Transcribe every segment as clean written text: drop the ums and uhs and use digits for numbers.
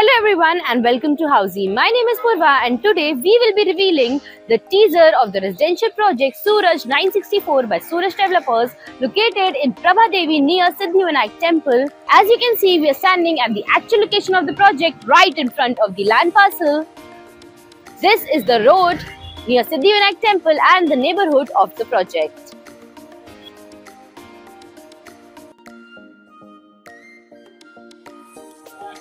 Hello everyone and welcome to Housey. My name is Purva and today we will be revealing the teaser of the residential project Suraj 964 by Suraj Developers located in Prabhadevi near Siddhivinayak Temple. As you can see, we are standing at the actual location of the project right in front of the land parcel. This is the road near Siddhivinayak Temple and the neighborhood of the project.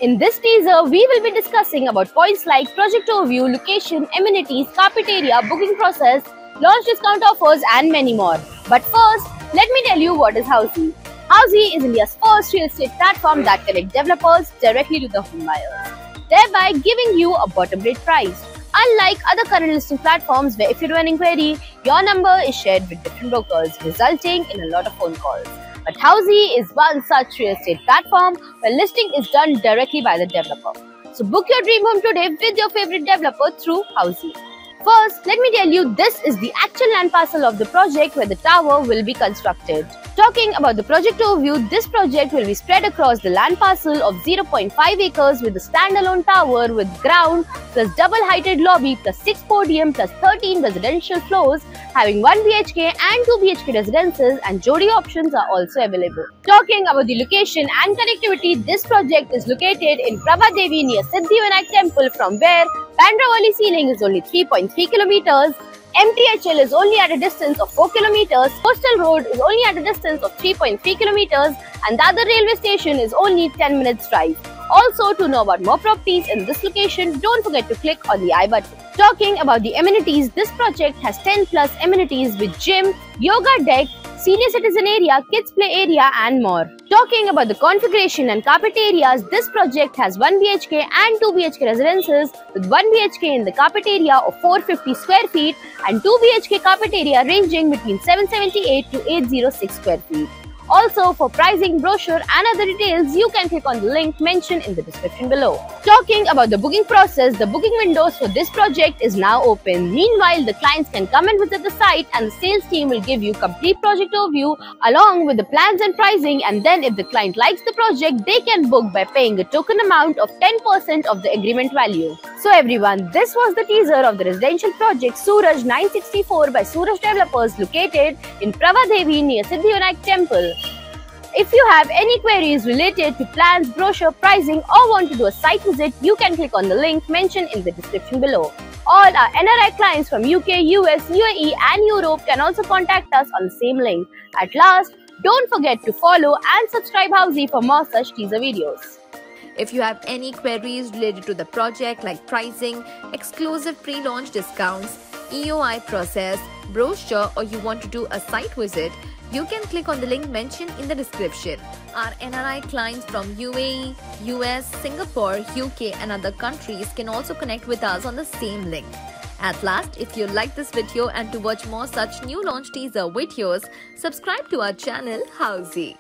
In this teaser, we will be discussing about points like project overview, location, amenities, carpet area, booking process, launch discount offers and many more. But first, let me tell you what is Housey. Housey is India's first real estate platform that connects developers directly to the home buyers, thereby giving you a bottom rate price. Unlike other current listing platforms where if you do an inquiry, your number is shared with different brokers, resulting in a lot of phone calls. But Housey is one such real estate platform where listing is done directly by the developer. So book your dream home today with your favorite developer through Housey. First, let me tell you, this is the actual land parcel of the project where the tower will be constructed. Talking about the project overview, this project will be spread across the land parcel of 0.5 acres with a standalone tower with ground plus double-heighted lobby plus 6 podium plus 13 residential floors having 1 BHK and 2 BHK residences, and Jodi options are also available. Talking about the location and connectivity, this project is located in Prabhadevi near Siddhivinayak Temple, from where Bandra Worli ceiling is only 3.3 kilometers, MTHL is only at a distance of 4 kilometers, Coastal Road is only at a distance of 3.3 kilometers, and the other railway station is only 10 minutes drive. Also, to know about more properties in this location, don't forget to click on the I button. Talking about the amenities, this project has 10 plus amenities with gym, yoga deck, senior citizen area, kids play area and more. Talking about the configuration and carpet areas, this project has 1 BHK and 2 BHK residences with 1 BHK in the carpet area of 450 square feet and 2 BHK carpet area ranging between 778 to 806 square feet. Also, for pricing, brochure and other details, you can click on the link mentioned in the description below. Talking about the booking process, the booking windows for this project is now open. Meanwhile, the clients can come and visit the site and the sales team will give you complete project overview along with the plans and pricing, and then if the client likes the project, they can book by paying a token amount of 10% of the agreement value. So everyone, this was the teaser of the residential project Suraj 964 by Suraj Developers located in Prabhadevi near Siddhivinayak Temple. If you have any queries related to plans, brochure, pricing or want to do a site visit, you can click on the link mentioned in the description below. All our NRI clients from UK, US, UAE and Europe can also contact us on the same link. At last, don't forget to follow and subscribe Housey for more such teaser videos. If you have any queries related to the project like pricing, exclusive pre-launch discounts, EOI process, brochure, or you want to do a site visit, you can click on the link mentioned in the description. Our NRI clients from UAE, US, Singapore, UK and other countries can also connect with us on the same link. At last, if you like this video and to watch more such new launch teaser videos, subscribe to our channel Housey.